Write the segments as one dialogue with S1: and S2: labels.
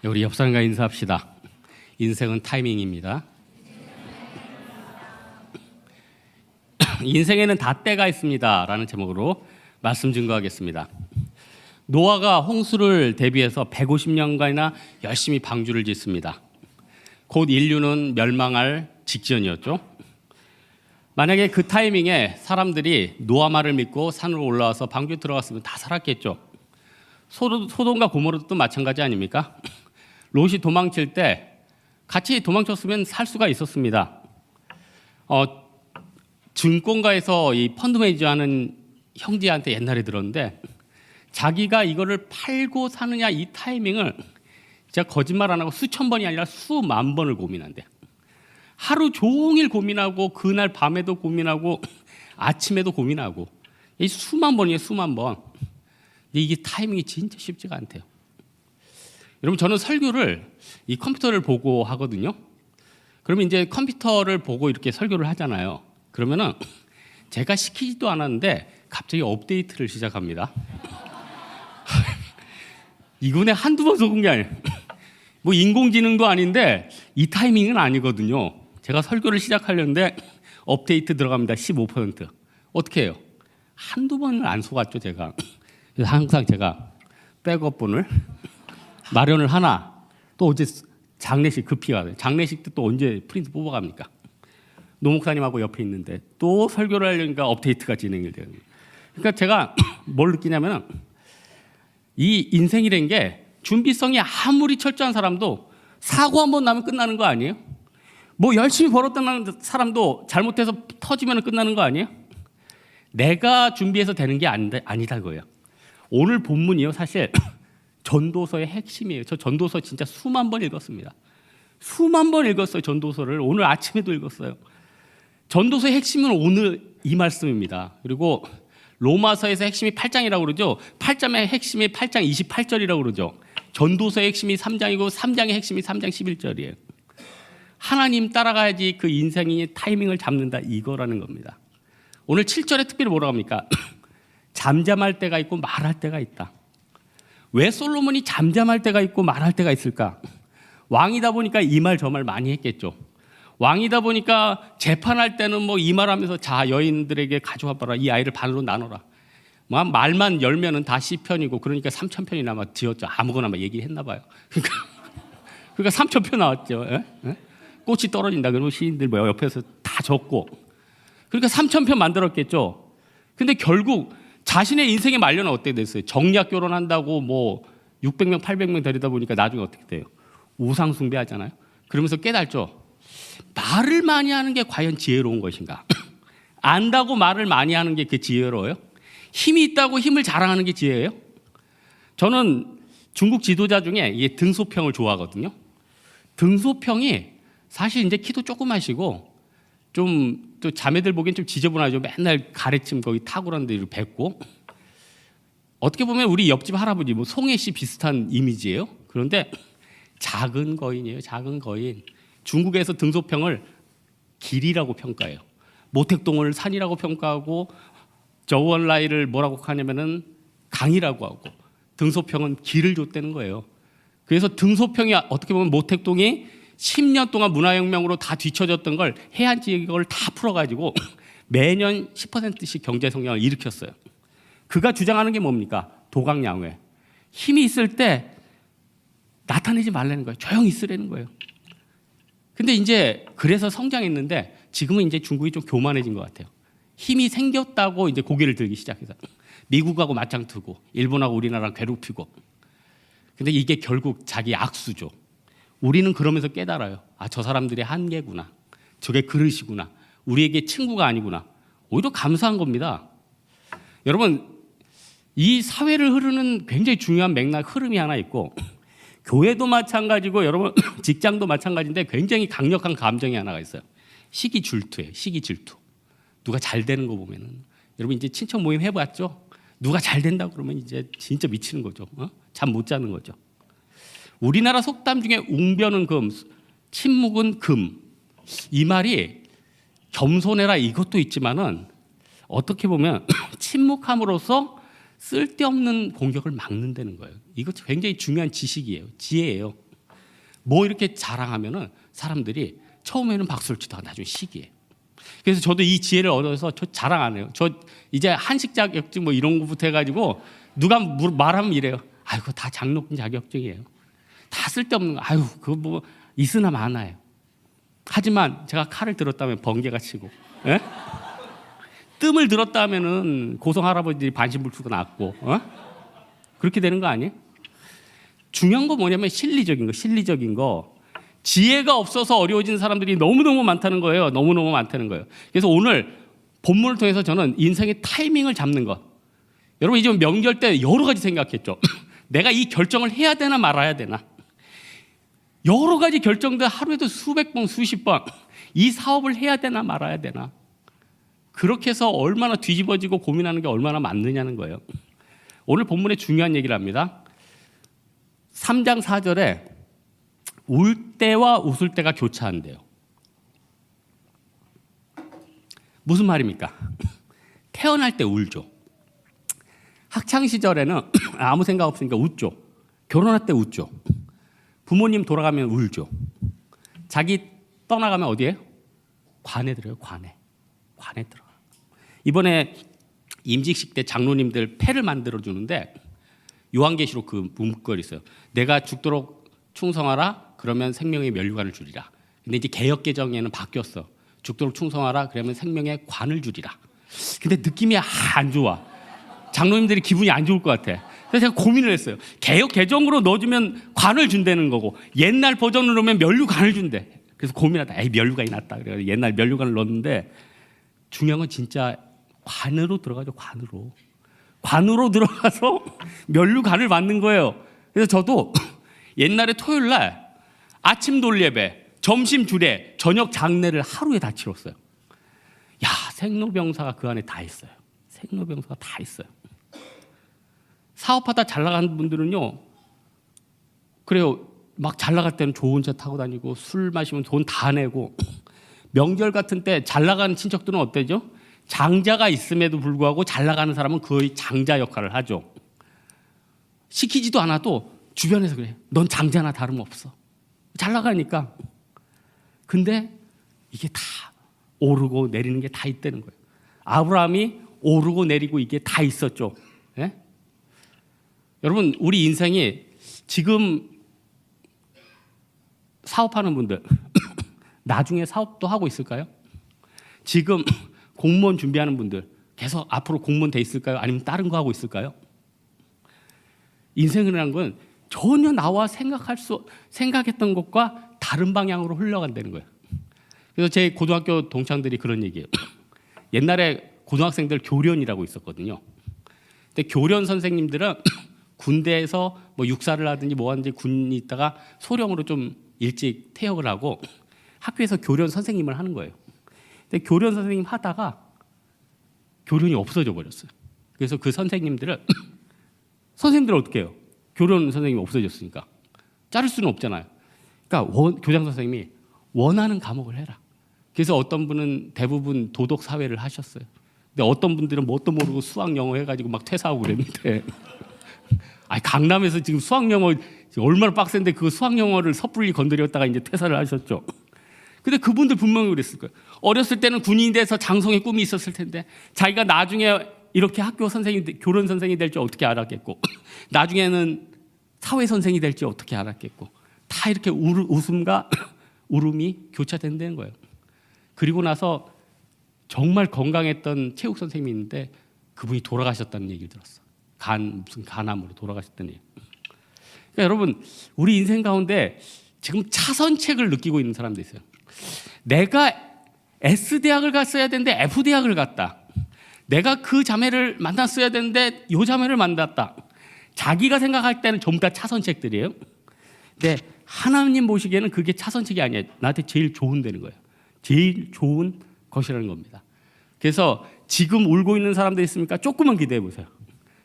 S1: 우리 옆 사람과 인사합시다. 인생은 타이밍입니다. 인생에는 다 때가 있습니다 라는 제목으로 말씀 증거하겠습니다. 노아가 홍수를 대비해서 150년간이나 열심히 방주를 짓습니다. 곧 인류는 멸망할 직전이었죠. 만약에 그 타이밍에 사람들이 노아 말을 믿고 산으로 올라와서 방주에 들어갔으면 다 살았겠죠. 소돔과 고모라도 마찬가지 아닙니까? 롯이 도망칠 때 같이 도망쳤으면 살 수가 있었습니다. 증권가에서 이 펀드 매니저 하는 형제한테 옛날에 들었는데, 자기가 이거를 팔고 사느냐 이 타이밍을 제가 거짓말 안 하고 수천 번이 아니라 수만 번을 고민한대. 하루 종일 고민하고 그날 밤에도 고민하고 아침에도 고민하고, 이 수만 번이에요, 수만 번. 근데 이게 타이밍이 진짜 쉽지가 않대요. 여러분, 저는 설교를 이 컴퓨터를 보고 하거든요. 그러면 이제 컴퓨터를 보고 이렇게 설교를 하잖아요. 그러면은 제가 시키지도 않았는데 갑자기 업데이트를 시작합니다. 이거는 한두 번 속은 게 아니에요. 뭐 인공지능도 아닌데 이 타이밍은 아니거든요. 제가 설교를 시작하려는데 업데이트 들어갑니다. 15%. 어떻게 해요? 한두 번은 안 속았죠, 제가. 그래서 항상 제가 백업본을 마련을 하나, 또 어제 장례식 급히 가요. 장례식 때 또 언제 프린트 뽑아갑니까? 노 목사님하고 옆에 있는데 또 설교를 하려니까 업데이트가 진행이 돼요. 그러니까 제가 뭘 느끼냐면, 이 인생이란 게 준비성이 아무리 철저한 사람도 사고 한 번 나면 끝나는 거 아니에요? 뭐 열심히 벌었던 사람도 잘못해서 터지면 끝나는 거 아니에요? 내가 준비해서 되는 게 아니다 그거예요. 오늘 본문이요, 사실 전도서의 핵심이에요. 저 전도서 진짜 수만 번 읽었습니다. 수만 번 읽었어요, 전도서를. 오늘 아침에도 읽었어요. 전도서의 핵심은 오늘 이 말씀입니다. 그리고 로마서에서 핵심이 8장이라고 그러죠. 8장의 핵심이 8장 28절이라고 그러죠. 전도서의 핵심이 3장이고 3장의 핵심이 3장 11절이에요. 하나님 따라가야지 그 인생이 타이밍을 잡는다, 이거라는 겁니다. 오늘 7절에 특별히 뭐라고 합니까? 잠잠할 때가 있고 말할 때가 있다. 왜 솔로몬이 잠잠할 때가 있고 말할 때가 있을까? 왕이다 보니까 이 말 저 말 많이 했겠죠. 왕이다 보니까 재판할 때는 뭐 이 말하면서, 자, 여인들에게 가져와 봐라, 이 아이를 반으로 나눠라. 말만 열면은 다 시편이고, 그러니까 3,000편이나 막 지었죠. 아무거나 막 얘기했나 봐요. 그러니까 3,000편 나왔죠. 예? 꽃이 떨어진다 그러면 시인들 뭐 옆에서 다 적고, 그러니까 3,000편 만들었겠죠. 근데 결국 자신의 인생의 말년은 어떻게 됐어요? 정략 결혼한다고 뭐 600명, 800명 데리다 보니까 나중에 어떻게 돼요? 우상 숭배하잖아요. 그러면서 깨달죠. 말을 많이 하는 게 과연 지혜로운 것인가? 안다고 말을 많이 하는 게 그 지혜로워요? 힘이 있다고 힘을 자랑하는 게 지혜예요? 저는 중국 지도자 중에 이 등소평을 좋아하거든요. 등소평이 사실 이제 키도 조그마시고 좀 또 자매들 보기엔 좀 지저분하죠. 맨날 가래침 거기 탁월한 데를 뱉고, 어떻게 보면 우리 옆집 할아버지 뭐 송혜 씨 비슷한 이미지예요. 그런데 작은 거인이에요. 작은 거인. 중국에서 등소평을 길이라고 평가해요. 모택동을 산이라고 평가하고, 저우원라이를 뭐라고 하냐면은 강이라고 하고, 등소평은 길을 줬다는 거예요. 그래서 등소평이 어떻게 보면 모택동이 10년 동안 문화혁명으로 다 뒤처졌던 걸, 해안 지역을 다 풀어가지고 매년 10%씩 경제 성장을 일으켰어요. 그가 주장하는 게 뭡니까? 도강양회. 힘이 있을 때 나타내지 말라는 거예요. 조용히 있으라는 거예요. 근데 이제 그래서 성장했는데, 지금은 이제 중국이 좀 교만해진 것 같아요. 힘이 생겼다고 이제 고개를 들기 시작해서 미국하고 맞짱 뜨고 일본하고 우리나라랑 괴롭히고. 근데 이게 결국 자기 악수죠. 우리는 그러면서 깨달아요. 아, 저 사람들의 한계구나. 저게 그릇이구나. 우리에게 친구가 아니구나. 오히려 감사한 겁니다. 여러분, 이 사회를 흐르는 굉장히 중요한 맥락, 흐름이 하나 있고, 교회도 마찬가지고 여러분 직장도 마찬가지인데 굉장히 강력한 감정이 하나가 있어요. 시기 질투예요. 시기 질투. 누가 잘 되는 거 보면은, 여러분 이제 친척 모임 해봤죠? 누가 잘 된다 그러면 이제 진짜 미치는 거죠. 잠 못 자는 거죠. 우리나라 속담 중에 웅변은 금, 침묵은 금, 이 말이 겸손해라 이것도 있지만은, 어떻게 보면 침묵함으로써 쓸데없는 공격을 막는다는 거예요. 이거 굉장히 중요한 지식이에요. 지혜예요. 뭐 이렇게 자랑하면은 사람들이 처음에는 박수를 치다가 나중에 시기해요. 그래서 저도 이 지혜를 얻어서 저 자랑 안 해요. 저 이제 한식 자격증 뭐 이런 거부터 해가지고 누가 말하면 이래요. 아유, 그거 다 장로금 자격증이에요. 다 쓸데없는 거. 아유, 그거 뭐 있으나 마나요. 하지만 제가 칼을 들었다면 번개가 치고, 예? 뜸을 들었다 하면은 고성 할아버지들이 반신불수가 났고, 그렇게 되는 거 아니에요? 중요한 거 뭐냐면 실리적인 거. 지혜가 없어서 어려워진 사람들이 너무너무 많다는 거예요. 너무너무 많다는 거예요. 그래서 오늘 본문을 통해서 저는 인생의 타이밍을 잡는 것. 여러분 이제 명절 때 여러 가지 생각했죠. 내가 이 결정을 해야 되나 말아야 되나. 여러 가지 결정들 하루에도 수백 번, 수십 번. 이 사업을 해야 되나 말아야 되나. 그렇게 해서 얼마나 뒤집어지고 고민하는 게 얼마나 많느냐는 거예요. 오늘 본문에 중요한 얘기를 합니다. 3장 4절에 울 때와 웃을 때가 교차한대요. 무슨 말입니까? 태어날 때 울죠. 학창시절에는 아무 생각 없으니까 웃죠. 결혼할 때 웃죠. 부모님 돌아가면 울죠. 자기 떠나가면 어디에요? 관에 들어요. 관에 들어가. 이번에 임직식 때 장로님들 패를 만들어 주는데 요한계시록 그 문구가 있어요. 내가 죽도록 충성하라. 그러면 생명의 면류관을 주리라. 근데 이제 개역 개정에는 바뀌었어. 죽도록 충성하라. 그러면 생명의 관을 주리라. 근데 느낌이 안 좋아. 장로님들이 기분이 안 좋을 것 같아. 그래서 제가 고민을 했어요. 개역 개정으로 넣어주면 관을 준다는 거고 옛날 버전으로 넣으면 면류관을 준대. 그래서 고민하다. 에이, 면류관이 낫다. 그래서 옛날 면류관을 넣었는데 중요한 건 진짜 관으로 들어가죠. 관으로 들어가서 면류관을 받는 거예요. 그래서 저도 옛날에 토요일 날 아침 돌예배, 점심 주례, 저녁 장례를 하루에 다 치렀어요. 야, 생로병사가 그 안에 다 있어요. 생로병사가 다 있어요. 사업하다 잘 나가는 분들은요, 그래요. 막 잘 나갈 때는 좋은 차 타고 다니고 술 마시면 돈 다 내고 명절 같은 때 잘 나가는 친척들은 어때죠? 장자가 있음에도 불구하고 잘 나가는 사람은 거의 장자 역할을 하죠. 시키지도 않아도 주변에서 그래. 넌 장자나 다름없어. 잘 나가니까. 근데 이게 다 오르고 내리는 게 다 있다는 거예요. 아브라함이 오르고 내리고 이게 다 있었죠. 예? 여러분 우리 인생이 지금 사업하는 분들 나중에 사업도 하고 있을까요? 지금 공무원 준비하는 분들 계속 앞으로 공무원 돼 있을까요? 아니면 다른 거 하고 있을까요? 인생이라는 건 전혀 나와 생각했던 것과 다른 방향으로 흘러간다는 거예요. 그래서 제 고등학교 동창들이 그런 얘기예요. 옛날에 고등학생들 교련이라고 있었거든요. 근데 교련 선생님들은 군대에서 뭐 육사를 하든지 뭐 하든지 군이 있다가 소령으로 좀 일찍 퇴역을 하고 학교에서 교련 선생님을 하는 거예요. 근데 교련 선생님 하다가 교련이 없어져 버렸어요. 그래서 그 선생님들은 어떻게 해요? 교련 선생님이 없어졌으니까 자를 수는 없잖아요. 그러니까 교장 선생님이 원하는 과목을 해라. 그래서 어떤 분은 대부분 도덕 사회를 하셨어요. 근데 어떤 분들은 뭣도 모르고 수학 영어 해가지고 막 퇴사하고 그랬는데 아니 강남에서 지금 수학 영어 얼마나 빡센데 그 수학 영어를 섣불리 건드렸다가 이제 퇴사를 하셨죠. 근데 그분들 분명히 그랬을 거예요. 어렸을 때는 군인이 돼서 장성의 꿈이 있었을 텐데 자기가 나중에 이렇게 학교 선생님, 교련 선생이 될지 어떻게 알았겠고 나중에는 사회 선생이 될지 어떻게 알았겠고 다 이렇게 웃음과 울음이 교차된다는 거예요. 그리고 나서 정말 건강했던 체육 선생님이 있는데 그분이 돌아가셨다는 얘기를 들었어. 무슨 간암으로 돌아가셨다는 얘기. 그러니까 여러분 우리 인생 가운데 지금 차선책을 느끼고 있는 사람도 있어요. 내가 S대학을 갔어야 되는데 F대학을 갔다. 내가 그 자매를 만났어야 되는데 이 자매를 만났다. 자기가 생각할 때는 전부 다 차선책들이에요. 근데 하나님 보시기에는 그게 차선책이 아니에요. 나한테 제일 좋은 되는 거예요. 제일 좋은 것이라는 겁니다. 그래서 지금 울고 있는 사람들 있습니까? 조금만 기대해 보세요.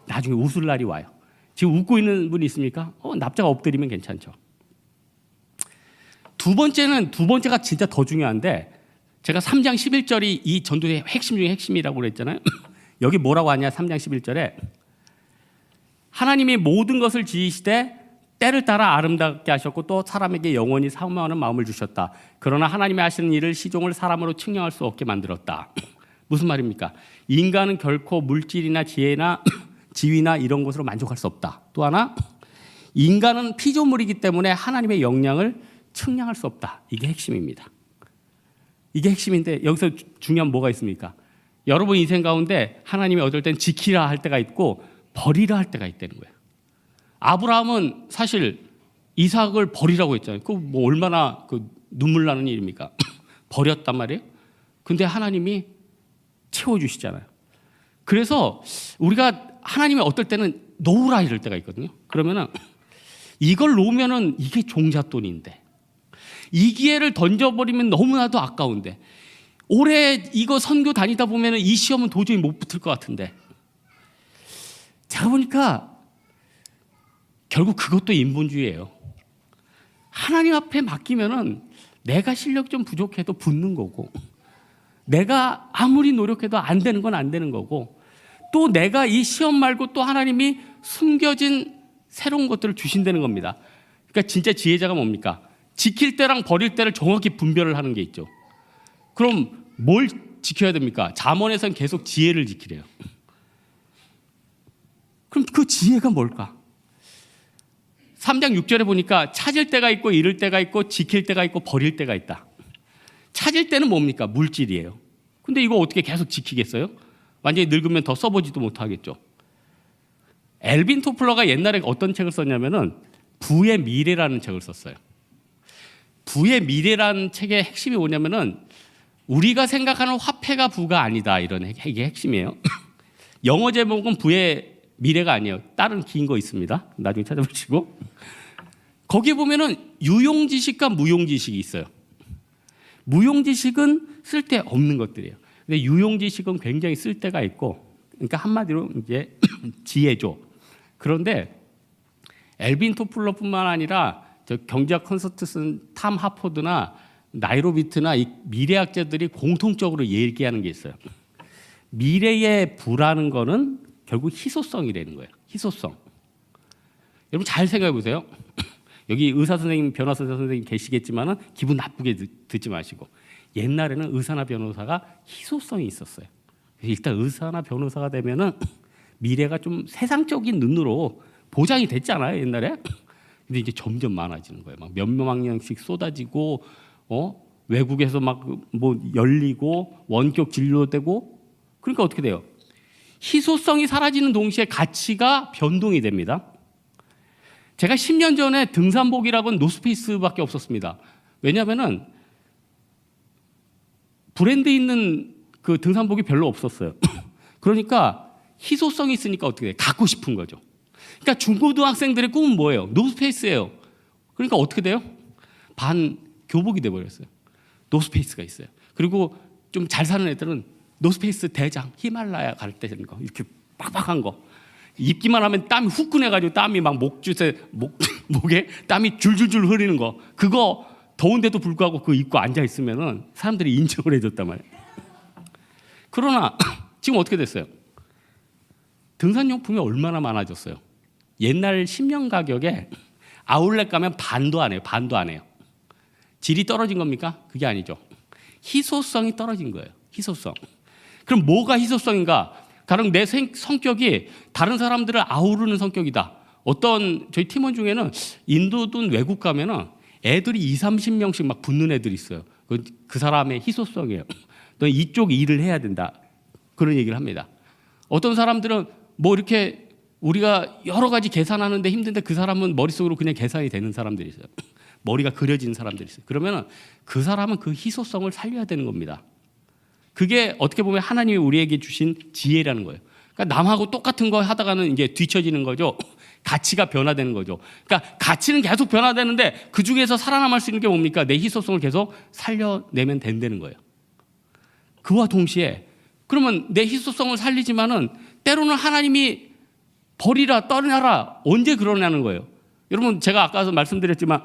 S1: 나중에 웃을 날이 와요. 지금 웃고 있는 분이 있습니까? 납자가 엎드리면 괜찮죠. 두 번째가 진짜 더 중요한데 제가 3장 11절이 이 전도의 핵심 중에 핵심이라고 그랬잖아요. 여기 뭐라고 하냐? 3장 11절에 하나님이 모든 것을 지으시되 때를 따라 아름답게 하셨고 또 사람에게 영원히 사모하는 마음을 주셨다. 그러나 하나님이 하시는 일을 시종을 사람으로 측량할 수 없게 만들었다. 무슨 말입니까? 인간은 결코 물질이나 지혜나 지위나 이런 것으로 만족할 수 없다. 또 하나, 인간은 피조물이기 때문에 하나님의 역량을 측량할 수 없다. 이게 핵심입니다. 이게 핵심인데 여기서 중요한 뭐가 있습니까? 여러분 인생 가운데 하나님이 어떨 땐 지키라 할 때가 있고 버리라 할 때가 있다는 거예요. 아브라함은 사실 이삭을 버리라고 했잖아요. 그 뭐 얼마나 그 눈물 나는 일입니까? 버렸단 말이에요. 근데 하나님이 채워주시잖아요. 그래서 우리가 하나님이 어떨 때는 놓으라 이럴 때가 있거든요. 그러면은 이걸 놓으면은 이게 종잣돈인데 이 기회를 던져버리면 너무나도 아까운데 올해 이거 선교 다니다 보면은 이 시험은 도저히 못 붙을 것 같은데 제가 보니까 결국 그것도 인본주의예요. 하나님 앞에 맡기면은 내가 실력 좀 부족해도 붙는 거고 내가 아무리 노력해도 안 되는 건 안 되는 거고 또 내가 이 시험 말고 또 하나님이 숨겨진 새로운 것들을 주신다는 겁니다. 그러니까 진짜 지혜자가 뭡니까? 지킬 때랑 버릴 때를 정확히 분별을 하는 게 있죠. 그럼 뭘 지켜야 됩니까? 잠언에서는 계속 지혜를 지키래요. 그럼 그 지혜가 뭘까? 3장 6절에 보니까 찾을 때가 있고 잃을 때가 있고 지킬 때가 있고 버릴 때가 있다. 찾을 때는 뭡니까? 물질이에요. 근데 이거 어떻게 계속 지키겠어요? 완전히 늙으면 더 써보지도 못하겠죠. 엘빈 토플러가 옛날에 어떤 책을 썼냐면은 부의 미래라는 책을 썼어요. 부의 미래라는 책의 핵심이 뭐냐면은 우리가 생각하는 화폐가 부가 아니다. 이런 이게 핵심이에요. 영어 제목은 부의 미래가 아니에요. 다른 긴 거 있습니다. 나중에 찾아보시고. 거기에 보면은 유용지식과 무용지식이 있어요. 무용지식은 쓸데없는 것들이에요. 근데 유용지식은 굉장히 쓸데가 있고, 그러니까 한마디로 이제 지혜죠. 그런데 엘빈 토플러뿐만 아니라 저 경제학 콘서트 쓴 탐 하포드나 나이로비트나 이 미래학자들이 공통적으로 얘기하는 게 있어요. 미래의 부라는 거는 결국 희소성이라는 거예요. 희소성. 여러분 잘 생각해 보세요. 여기 의사 선생님, 변호사 선생님 계시겠지만은 기분 나쁘게 듣지 마시고 옛날에는 의사나 변호사가 희소성이 있었어요. 일단 의사나 변호사가 되면은 미래가 좀 세상적인 눈으로 보장이 됐잖아요, 옛날에. 근데 이제 점점 많아지는 거예요. 막 몇몇 명씩 쏟아지고, 외국에서 막 뭐 열리고 원격 진료되고, 그러니까 어떻게 돼요? 희소성이 사라지는 동시에 가치가 변동이 됩니다. 제가 10년 전에 등산복이라고는 노스페이스밖에 없었습니다. 왜냐하면은 브랜드 있는 그 등산복이 별로 없었어요. 그러니까 희소성이 있으니까 어떻게 돼요? 갖고 싶은 거죠. 그러니까 중고등학생들의 꿈은 뭐예요? 노스페이스예요. 그러니까 어떻게 돼요? 반 교복이 돼버렸어요. 노스페이스가 있어요. 그리고 좀 잘 사는 애들은 노스페이스 대장, 히말라야 갈 때 되는 거 이렇게 빡빡한 거 입기만 하면 땀이 후끈해가지고 땀이 막 목에 땀이 줄줄줄 흐르는 거 그거 더운데도 불구하고 그거 입고 앉아 있으면은 사람들이 인정을 해줬단 말이에요. 그러나 지금 어떻게 됐어요? 등산용품이 얼마나 많아졌어요? 옛날 10년 가격에 아울렛 가면 반도 안 해요. 반도 안 해요. 질이 떨어진 겁니까? 그게 아니죠. 희소성이 떨어진 거예요. 희소성. 그럼 뭐가 희소성인가? 가령 내 성격이 다른 사람들을 아우르는 성격이다. 어떤 저희 팀원 중에는 인도든 외국 가면은 애들이 20-30명씩 막 붙는 애들이 있어요. 그 사람의 희소성이에요. 너 이쪽 일을 해야 된다. 그런 얘기를 합니다. 어떤 사람들은 뭐 이렇게 우리가 여러 가지 계산하는데 힘든데 그 사람은 머릿속으로 그냥 계산이 되는 사람들이 있어요. 머리가 그려지는 사람들이 있어요. 그러면 그 사람은 그 희소성을 살려야 되는 겁니다. 그게 어떻게 보면 하나님이 우리에게 주신 지혜라는 거예요. 그러니까 남하고 똑같은 거 하다가는 이제 뒤처지는 거죠. 가치가 변화되는 거죠. 그러니까 가치는 계속 변화되는데 그 중에서 살아남을 수 있는 게 뭡니까? 내 희소성을 계속 살려내면 된다는 거예요. 그와 동시에 그러면 내 희소성을 살리지만은 때로는 하나님이 버리라 떠나라 언제 그러냐는 거예요. 여러분 제가 아까도 말씀드렸지만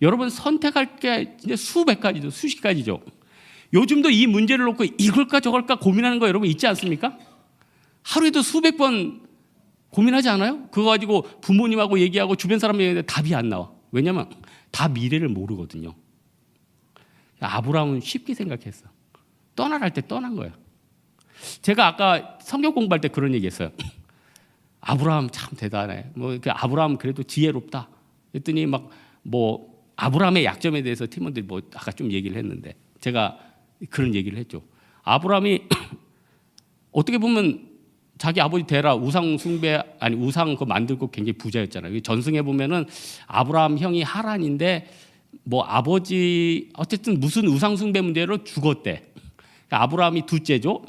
S1: 여러분 선택할 게 이제 수백 가지죠. 수십 가지죠. 요즘도 이 문제를 놓고 이걸까 저걸까 고민하는 거 여러분 있지 않습니까? 하루에도 수백 번 고민하지 않아요? 그거 가지고 부모님하고 얘기하고 주변 사람 얘기하는데 답이 안 나와. 왜냐면 다 미래를 모르거든요. 아브라함은 쉽게 생각했어. 떠나라 할 때 떠난 거야. 제가 아까 성경 공부할 때 그런 얘기 했어요. 아브라함 참 대단해. 아브라함 그래도 지혜롭다. 그랬더니 아브라함의 약점에 대해서 팀원들이 아까 좀 얘기를 했는데 제가 그런 얘기를 했죠. 아브라함이 어떻게 보면 자기 아버지 데라 우상 그거 만들고 굉장히 부자였잖아요. 전승에 보면은 아브라함 형이 하란인데 아버지 어쨌든 무슨 우상 숭배 문제로 죽었대. 아브라함이 둘째죠.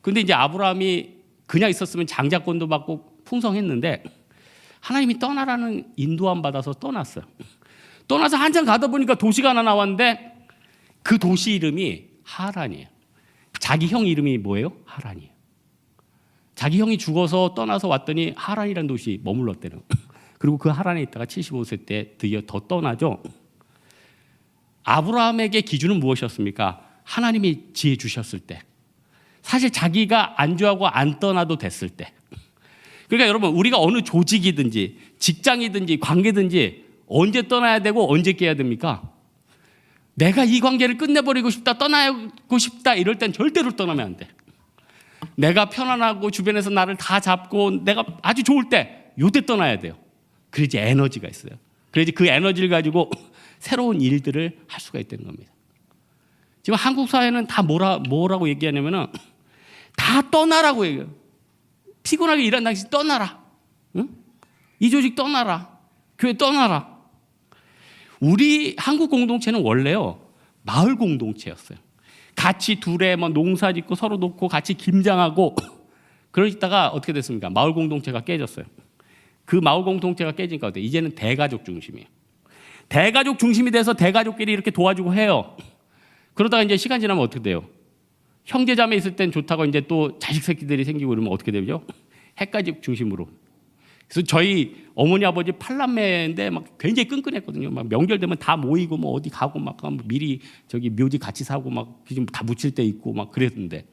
S1: 근데 이제 아브라함이 그냥 있었으면 장자권도 받고 풍성했는데 하나님이 떠나라는 인도함 받아서 떠났어요. 떠나서 한참 가다 보니까 도시가 하나 나왔는데 그 도시 이름이 하란이에요. 자기 형 이름이 뭐예요? 하란이에요. 자기 형이 죽어서 떠나서 왔더니 하란이라는 도시 머물렀대요. 그리고 그 하란에 있다가 75세 때 드디어 더 떠나죠. 아브라함에게 기준은 무엇이었습니까? 하나님이 지혜 주셨을 때. 사실 자기가 안주하고 안 떠나도 됐을 때. 그러니까 여러분 우리가 어느 조직이든지 직장이든지 관계든지 언제 떠나야 되고 언제 깨야 됩니까? 내가 이 관계를 끝내버리고 싶다, 떠나고 싶다 이럴 땐 절대로 떠나면 안 돼. 내가 편안하고 주변에서 나를 다 잡고 내가 아주 좋을 때 요때 떠나야 돼요. 그래야지 에너지가 있어요. 그래야지 그 에너지를 가지고 새로운 일들을 할 수가 있다는 겁니다. 지금 한국 사회는 다 뭐라고 얘기하냐면은 다 떠나라고 얘기해요. 피곤하게 일한 당신 떠나라. 응? 이 조직 떠나라. 교회 떠나라. 우리 한국 공동체는 원래요 마을 공동체였어요. 같이 둘에 농사 짓고 서로 돕고 같이 김장하고 그러다가 어떻게 됐습니까? 마을 공동체가 깨졌어요. 그 마을 공동체가 깨지니까 어때요? 이제는 대가족 중심이에요. 대가족 중심이 돼서 대가족끼리 이렇게 도와주고 해요. 그러다가 이제 시간 지나면 어떻게 돼요? 형제자매 있을 땐 좋다고 이제 또 자식 새끼들이 생기고 그러면 어떻게 되죠? 핵가족 중심으로. 그래서 저희 어머니 아버지 8남매인데 굉장히 끈끈했거든요. 명절 되면 다 모이고 어디 가고 미리 저기 묘지 같이 사고 다 묻힐 때 있고 그랬는데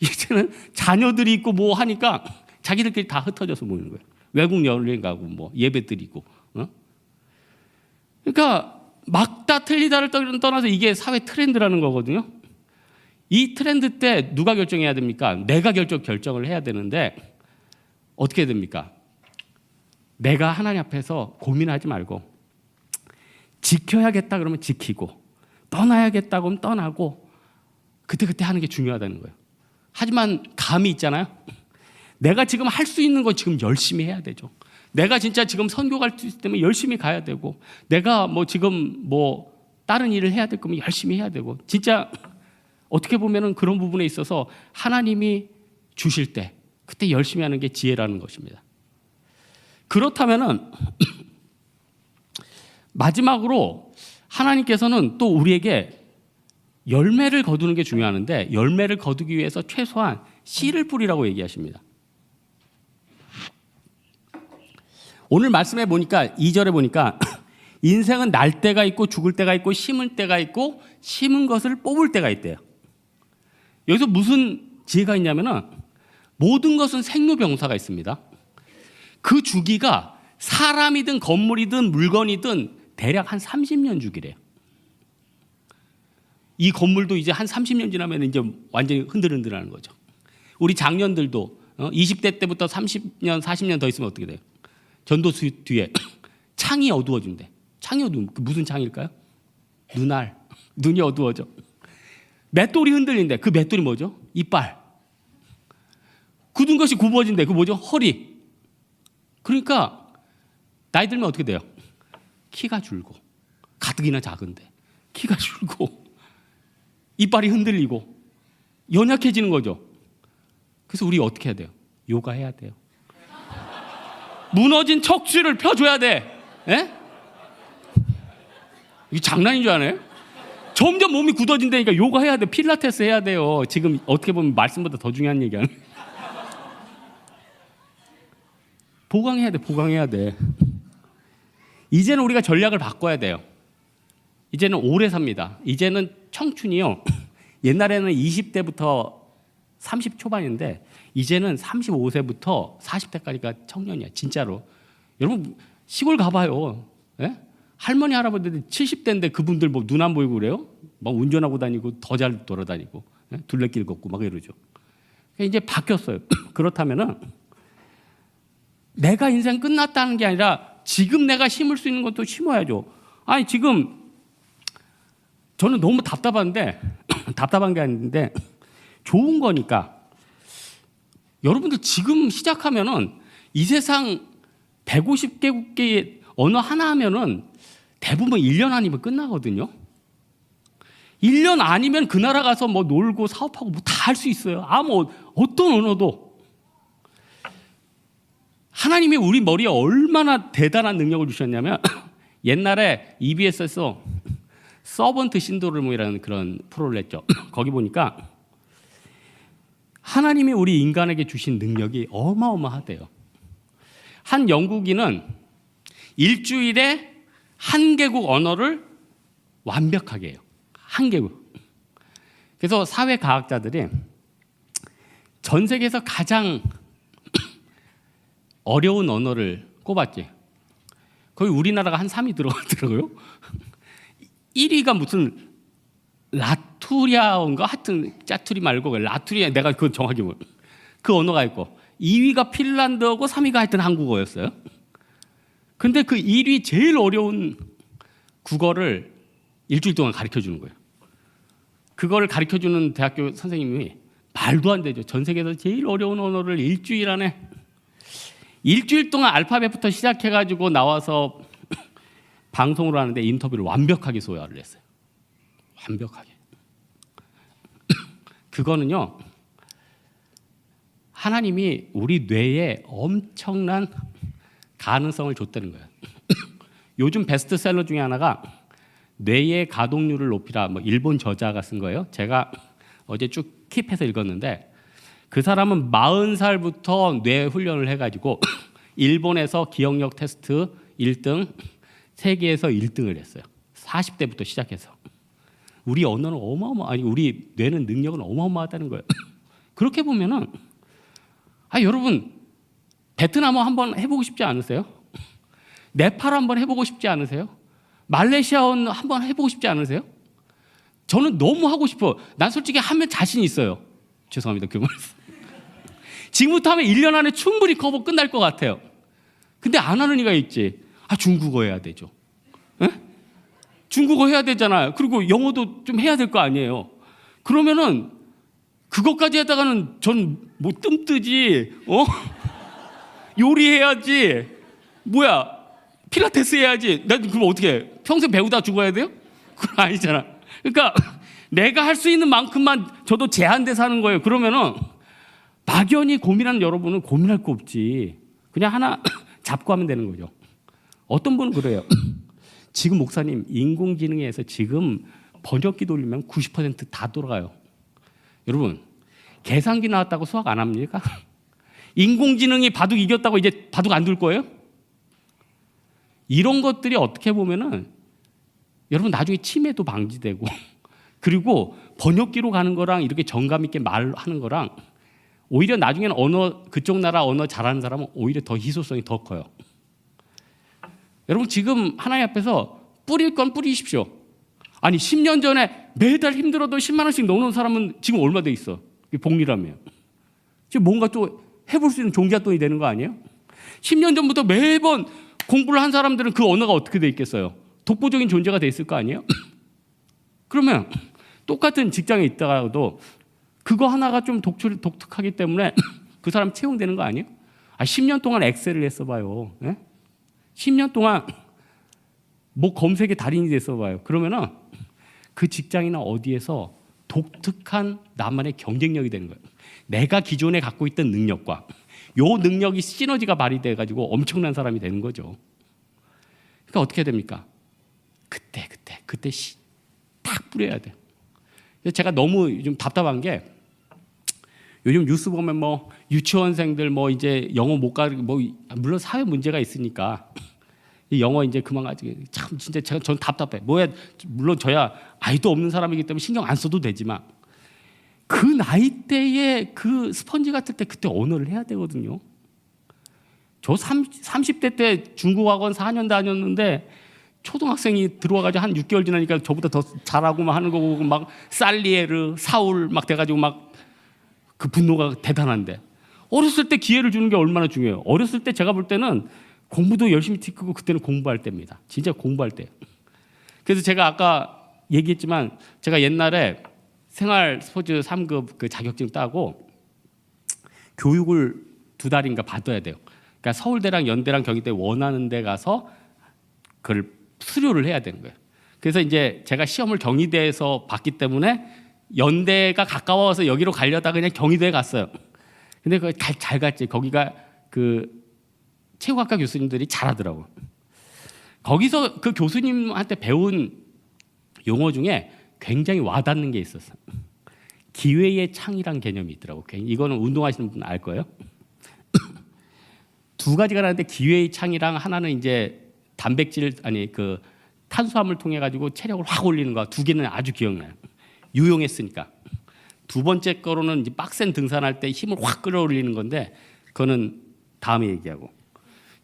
S1: 이제는 자녀들이 있고 하니까 자기들끼리 다 흩어져서 모이는 거예요. 외국 여행 가고 예배 드리고. 그러니까 막다 틀리다를 떠나서 이게 사회 트렌드라는 거거든요. 이 트렌드 때 누가 결정해야 됩니까? 내가 결정을 해야 되는데 어떻게 됩니까? 내가 하나님 앞에서 고민하지 말고 지켜야겠다 그러면 지키고 떠나야겠다 그러면 떠나고 그때 하는 게 중요하다는 거예요. 하지만 감이 있잖아요. 내가 지금 할 수 있는 거 지금 열심히 해야 되죠. 내가 진짜 지금 선교 갈 수 있을 때면 열심히 가야 되고 내가 지금 다른 일을 해야 될 거면 열심히 해야 되고 진짜 어떻게 보면은 그런 부분에 있어서 하나님이 주실 때 그때 열심히 하는 게 지혜라는 것입니다. 그렇다면은 마지막으로 하나님께서는 또 우리에게 열매를 거두는 게 중요한데 열매를 거두기 위해서 최소한 씨를 뿌리라고 얘기하십니다. 오늘 말씀해 보니까 2절에 보니까 인생은 날 때가 있고 죽을 때가 있고 심을 때가 있고 심은 것을 뽑을 때가 있대요. 여기서 무슨 지혜가 있냐면은 모든 것은 생로병사가 있습니다. 그 주기가 사람이든 건물이든 물건이든 대략 한 30년 주기래요. 이 건물도 이제 한 30년 지나면 이제 완전히 흔들흔들하는 거죠. 우리 장년들도 20대 때부터 30년, 40년 더 있으면 어떻게 돼요? 전도수 뒤에 창이 어두워진대. 창이 어두운 무슨 창일까요? 눈이 어두워져. 맷돌이 흔들린대. 그 맷돌이 뭐죠? 이빨. 굳은 것이 굽어진대. 그 뭐죠? 허리. 그러니까 나이 들면 어떻게 돼요? 키가 줄고 가뜩이나 작은데 키가 줄고 이빨이 흔들리고 연약해지는 거죠. 그래서 우리 어떻게 해야 돼요? 요가 해야 돼요. 무너진 척추를 펴줘야 돼. 에? 이게 장난인 줄 아네? 점점 몸이 굳어진다니까 요가 해야 돼. 필라테스 해야 돼요. 지금 어떻게 보면 말씀보다 더 중요한 얘기하네. 보강해야 돼. 보강해야 돼. 이제는 우리가 전략을 바꿔야 돼요. 이제는 오래 삽니다. 이제는 청춘이요. 옛날에는 20대부터 30 초반인데 이제는 35세부터 40대까지가 청년이야. 진짜로. 여러분 시골 가봐요. 예? 할머니 할아버지들 70대인데 그분들 뭐 눈 안 보이고 그래요? 막 운전하고 다니고 더 잘 돌아다니고 예? 둘레길 걷고 막 이러죠. 이제 바뀌었어요. 그렇다면은 내가 인생 끝났다는 게 아니라 지금 내가 심을 수 있는 것도 심어야죠. 아니 지금 저는 너무 답답한데 답답한 게 아닌데 좋은 거니까 여러분들 지금 시작하면은 이 세상 150개국의 언어 하나 하면은 대부분 1년 아니면 끝나거든요. 1년 아니면 그 나라 가서 뭐 놀고 사업하고 뭐 다 할 수 있어요. 어떤 언어도. 하나님이 우리 머리에 얼마나 대단한 능력을 주셨냐면 옛날에 EBS에서 서번트 신드롬이라는 그런 프로를 했죠. 거기 보니까 하나님이 우리 인간에게 주신 능력이 어마어마하대요. 한 영국인은 일주일에 한 개국 언어를 완벽하게 해요. 한 개국. 그래서 사회과학자들이 전 세계에서 가장 어려운 언어를 꼽았지. 거기 우리나라가 한 3위 들어가더라고요. 1위가 무슨 라투리아인가? 하여튼 짜투리 말고 라투리아, 내가 그건 정확히 모르. 그 언어가 있고 2위가 핀란드어고 3위가 하여튼 한국어였어요. 근데 그 1위 제일 어려운 국어를 일주일 동안 가르쳐 주는 거예요. 그거를 가르쳐 주는 대학교 선생님이 말도 안 되죠. 전 세계에서 제일 어려운 언어를 일주일 안에 일주일 동안 알파벳부터 시작해가지고 나와서 방송을 하는데 인터뷰를 완벽하게 소화를 했어요. 완벽하게. 그거는요, 하나님이 우리 뇌에 엄청난 가능성을 줬다는 거예요. 요즘 베스트셀러 중에 하나가 뇌의 가동률을 높이라, 뭐 일본 저자가 쓴 거예요. 제가 어제 쭉 킵해서 읽었는데 그 사람은 40살부터 뇌 훈련을 해가지고 일본에서 기억력 테스트 1등, 세계에서 1등을 했어요. 40대부터 시작해서. 우리 언어는 우리 뇌는 능력은 어마어마하다는 거예요. 그렇게 보면은 여러분 베트남어 한번 해보고 싶지 않으세요? 네팔 한번 해보고 싶지 않으세요? 말레이시아어 한번 해보고 싶지 않으세요? 저는 너무 하고 싶어. 난 솔직히 하면 자신 있어요. 죄송합니다. 그 말. 지금부터 하면 1년 안에 충분히 커버 끝날 것 같아요. 근데 안 하는 이가 있지. 중국어 해야 되죠. 에? 중국어 해야 되잖아요. 그리고 영어도 좀 해야 될 거 아니에요. 그러면은 그것까지 하다가는 전 뭐 뜸뜨지, 요리해야지, 필라테스 해야지. 나 그럼 어떻게 해? 평생 배우다 죽어야 돼요? 그건 아니잖아. 그러니까 내가 할 수 있는 만큼만 저도 제한돼서 하는 거예요. 그러면은 막연히 고민하는 여러분은 고민할 거 없지. 그냥 하나 잡고 하면 되는 거죠. 어떤 분은 그래요. 지금 목사님 인공지능에서 지금 번역기 돌리면 90% 다 돌아가요. 여러분 계산기 나왔다고 수학 안 합니까? 인공지능이 바둑 이겼다고 이제 바둑 안 둘 거예요? 이런 것들이 어떻게 보면은 여러분 나중에 치매도 방지되고 그리고 번역기로 가는 거랑 이렇게 정감 있게 말하는 거랑 오히려 나중에는 그쪽 나라 언어 잘하는 사람은 오히려 더 희소성이 더 커요. 여러분 지금 하나님 앞에서 뿌릴 건 뿌리십시오. 아니 10년 전에 매달 힘들어도 10만 원씩 넣어놓은 사람은 지금 얼마 돼 있어? 복리라며. 지금 뭔가 또 해볼 수 있는 종잣돈이 되는 거 아니에요? 10년 전부터 매번 공부를 한 사람들은 그 언어가 어떻게 돼 있겠어요? 독보적인 존재가 돼 있을 거 아니에요? 그러면 똑같은 직장에 있다가도 그거 하나가 좀 독특하기 때문에 그 사람 채용되는 거 아니에요? 10년 동안 엑셀을 했어봐요. 예? 10년 동안 뭐 검색의 달인이 됐어봐요. 그러면은 그 직장이나 어디에서 독특한 나만의 경쟁력이 되는 거예요. 내가 기존에 갖고 있던 능력과 요 능력이 시너지가 발휘돼가지고 엄청난 사람이 되는 거죠. 그러니까 어떻게 됩니까? 그때 딱 뿌려야 돼요. 그래서 제가 너무 요즘 답답한 게 요즘 뉴스 보면 뭐 유치원생들 뭐 이제 영어 못 가르치고 뭐 물론 사회 문제가 있으니까 영어 이제 그만 가지고 참 진짜 전 답답해. 물론 저야 아이도 없는 사람이기 때문에 신경 안 써도 되지만 그 나이 때에 그 스펀지 같을 때 그때 언어를 해야 되거든요. 저 30대 때 중국학원 4년 다녔는데 초등학생이 들어와가지고 한 6개월 지나니까 저보다 더 잘하고 막 하는 거고 막 살리에르, 사울 막 돼가지고 막 그 분노가 대단한데 어렸을 때 기회를 주는 게 얼마나 중요해요. 어렸을 때 제가 볼 때는 공부도 열심히 튀고 그때는 공부할 때입니다. 진짜 공부할 때. 그래서 제가 아까 얘기했지만 제가 옛날에 생활 스포츠 3급 그 자격증 따고 교육을 2달인가 받아야 돼요. 그러니까 서울대랑 연대랑 경희대 원하는 데 가서 그걸 수료를 해야 되는 거예요. 그래서 이제 제가 시험을 경희대에서 봤기 때문에 연대가 가까워서 여기로 가려다 그냥 경희대에 갔어요. 근데 그거 잘 갔지. 거기가 그 체육학과 교수님들이 잘하더라고. 거기서 그 교수님한테 배운 용어 중에 굉장히 와닿는 게 있었어. 기회의 창이란 개념이 있더라고. 이거는 운동하시는 분 알 거예요. 2가지가 나는데 기회의 창이랑 하나는 이제 단백질 아니 그 탄수화물 통해 가지고 체력을 확 올리는 거 2개는 아주 기억나요. 유용했으니까. 2번째 거로는 이제 빡센 등산할 때 힘을 확 끌어올리는 건데 그거는 다음에 얘기하고.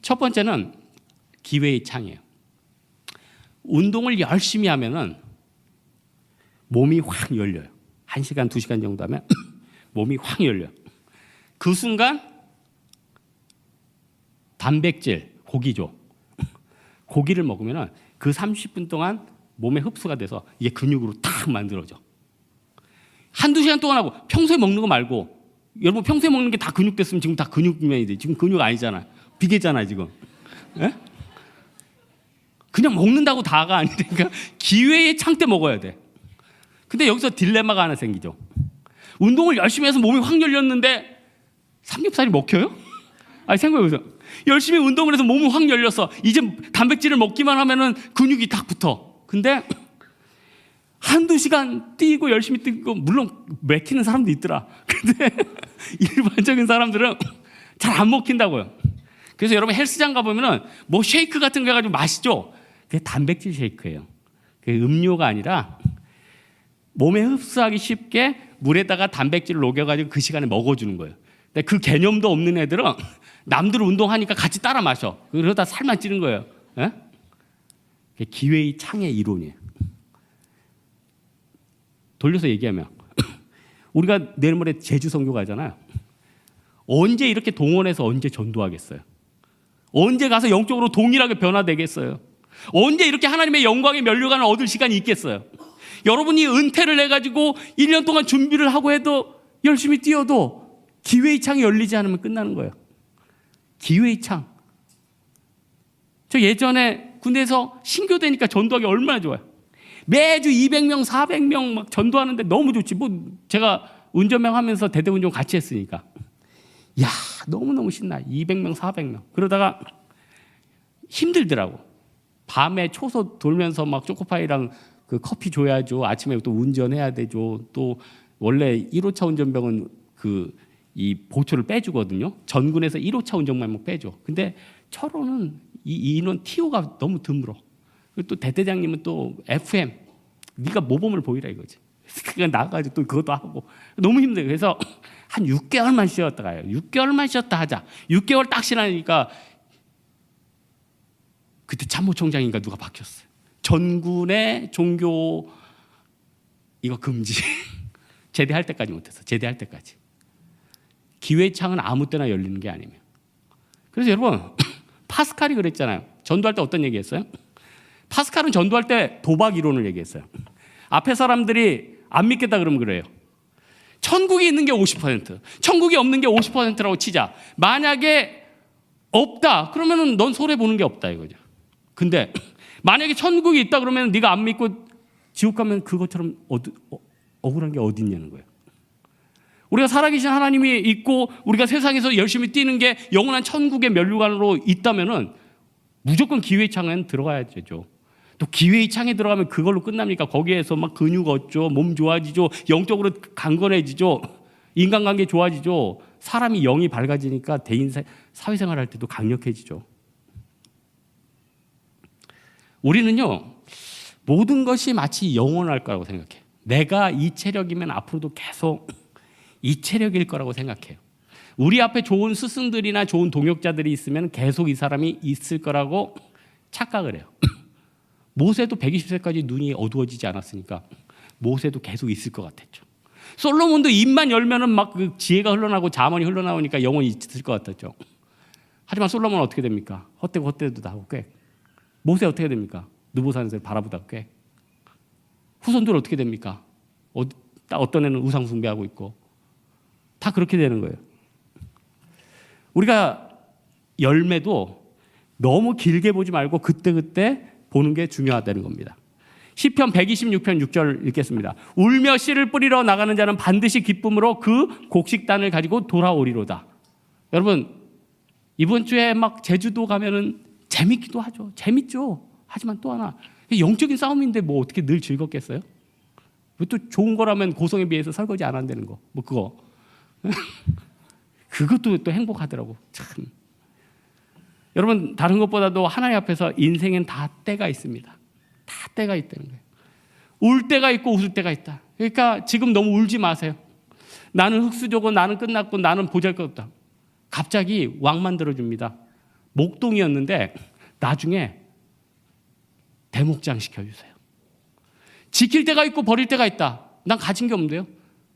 S1: 첫 번째는 기회의 창이에요. 운동을 열심히 하면은 몸이 확 열려요. 1시간, 2시간 정도 하면 몸이 확 열려요. 그 순간 단백질, 고기죠. 고기를 먹으면 그 30분 동안 몸에 흡수가 돼서 이게 근육으로 탁 만들어져. 1-2시간 동안 하고 평소에 먹는 거 말고 여러분 평소에 먹는 게 다 근육 됐으면 지금 다 근육면이 돼. 지금 근육 아니잖아. 비계잖아 지금. 에? 그냥 먹는다고 다가 아니니까 기회의 창 때 먹어야 돼. 근데 여기서 딜레마가 하나 생기죠. 운동을 열심히 해서 몸이 확 열렸는데 삼겹살이 먹혀요? 아니 생각해보세요. 열심히 운동을 해서 몸이 확 열렸어. 이제 단백질을 먹기만 하면은 근육이 딱 붙어. 근데 1-2시간 뛰고 열심히 뛰고 물론 맥히는 사람도 있더라. 근데 일반적인 사람들은 잘 안 먹힌다고요. 그래서 여러분 헬스장 가보면은 뭐 쉐이크 같은 거 해가지고 마시죠. 그게 단백질 쉐이크예요. 그게 음료가 아니라 몸에 흡수하기 쉽게 물에다가 단백질을 녹여가지고 그 시간에 먹어주는 거예요. 근데 그 개념도 없는 애들은 남들 운동하니까 같이 따라 마셔. 그러다 살만 찌는 거예요. 예? 그게 기회의 창의 이론이에요. 돌려서 얘기하면 우리가 내일 모레 제주 선교 가잖아요. 언제 이렇게 동원해서 언제 전도하겠어요? 언제 가서 영적으로 동일하게 변화되겠어요? 언제 이렇게 하나님의 영광의 면류관을 얻을 시간이 있겠어요? 여러분이 은퇴를 해가지고 1년 동안 준비를 하고 해도 열심히 뛰어도 기회의 창이 열리지 않으면 끝나는 거예요. 기회의 창. 저 예전에 군대에서 신교되니까 전도하기 얼마나 좋아요. 매주 200명, 400명 막 전도하는데 너무 좋지. 뭐 제가 운전병 하면서 대대운전 같이 했으니까. 야, 너무너무 신나. 200명, 400명. 그러다가 힘들더라고. 밤에 초소 돌면서 막 초코파이랑 그 커피 줘야죠. 아침에 또 운전해야 되죠. 또 원래 1호차 운전병은 그 이 보초를 빼주거든요. 전군에서 1호차 운전만 막 빼줘. 근데 철호는 이 인원 TO가 너무 드물어. 그리고 또 대대장님은 또 FM. 네가 모범을 보이라 이거지. 그냥 나가가지고 또 그것도 하고 너무 힘들어요. 그래서 한 6개월만 쉬었다 가요. 6개월만 쉬었다 하자. 6개월 딱 지나니까 그때 참모총장인가 누가 바뀌었어요. 전군의 종교 이거 금지. 제대할 때까지 못했어. 제대할 때까지. 기회의 창은 아무 때나 열리는 게 아니에요. 그래서 여러분 파스칼이 그랬잖아요. 전도할 때 어떤 얘기했어요? 파스칼은 전도할 때 도박 이론을 얘기했어요. 앞에 사람들이 안 믿겠다 그러면 그래요. 천국이 있는 게 50%, 천국이 없는 게 50%라고 치자. 만약에 없다 그러면 넌 손해 보는 게 없다 이거죠. 근데 만약에 천국이 있다 그러면 네가 안 믿고 지옥 가면 그것처럼 억울한 게 어디 있냐는 거예요. 우리가 살아계신 하나님이 있고 우리가 세상에서 열심히 뛰는 게 영원한 천국의 면류관으로 있다면은 무조건 기회의 창에 들어가야 되죠. 또 기회의 창에 들어가면 그걸로 끝납니까? 거기에서 막 근육 얻죠, 몸 좋아지죠, 영적으로 강건해지죠, 인간관계 좋아지죠. 사람이 영이 밝아지니까 대인 사회생활 할 때도 강력해지죠. 우리는요 모든 것이 마치 영원할 거라고 생각해. 내가 이 체력이면 앞으로도 계속 이 체력일 거라고 생각해요. 우리 앞에 좋은 스승들이나 좋은 동역자들이 있으면 계속 이 사람이 있을 거라고 착각을 해요. 모세도 120세까지 눈이 어두워지지 않았으니까 모세도 계속 있을 것 같았죠. 솔로몬도 입만 열면은 막 그 지혜가 흘러나오고 자문이 흘러나오니까 영원히 있을 것 같았죠. 하지만 솔로몬은 어떻게 됩니까? 헛되고 헛되도 나고 꽤. 모세 어떻게 됩니까? 느보산에서 바라보다 꽤. 후손들 어떻게 됩니까? 어떤 애는 우상 숭배하고 있고 다 그렇게 되는 거예요. 우리가 열매도 너무 길게 보지 말고 그때그때 보는 게 중요하다는 겁니다. 시편 126편 6절 읽겠습니다. 울며 씨를 뿌리러 나가는 자는 반드시 기쁨으로 그 곡식단을 가지고 돌아오리로다. 여러분 이번 주에 막 제주도 가면은 재밌기도 하죠. 재밌죠. 하지만 또 하나 영적인 싸움인데 뭐 어떻게 늘 즐겁겠어요? 왜 또 좋은 거라면 고성에 비해서 설거지 안 한다는 거. 뭐 그거. 그것도 또 행복하더라고. 참. 여러분 다른 것보다도 하나님 앞에서 인생엔 다 때가 있습니다. 다 때가 있다는 거예요. 울 때가 있고 웃을 때가 있다. 그러니까 지금 너무 울지 마세요. 나는 흙수저고 나는 끝났고 나는 보잘것없다. 갑자기 왕 만들어줍니다. 목동이었는데 나중에 대목장 시켜주세요. 지킬 때가 있고 버릴 때가 있다. 난 가진 게 없는데요.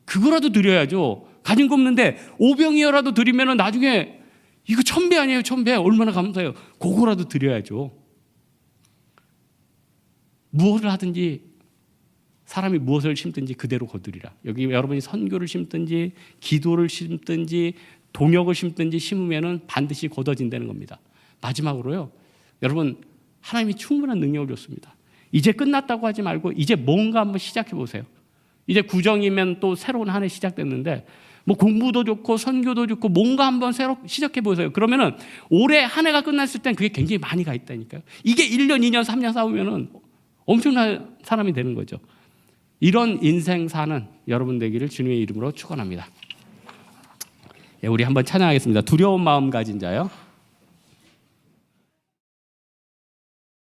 S1: 그거라도 드려야죠. 가진 거 없는데 5병이어라도 드리면 나중에 이거 1000배 아니에요. 1000배. 얼마나 감사해요. 그거라도 드려야죠. 무엇을 하든지 사람이 무엇을 심든지 그대로 거두리라. 여기 여러분이 선교를 심든지 기도를 심든지 동역을 심든지 심으면 반드시 거둬진다는 겁니다. 마지막으로요. 여러분 하나님이 충분한 능력을 줬습니다. 이제 끝났다고 하지 말고 이제 뭔가 한번 시작해 보세요. 이제 구정이면 또 새로운 한 해 시작됐는데 뭐 공부도 좋고 선교도 좋고 뭔가 한번 새로 시작해 보세요. 그러면은 올해 한 해가 끝났을 땐 그게 굉장히 많이 가 있다니까요. 이게 1년, 2년, 3년 싸우면은 엄청난 사람이 되는 거죠. 이런 인생 사는 여러분 되기를 주님의 이름으로 축원합니다. 우리 한번 찬양하겠습니다. 두려운 마음 가진 자요.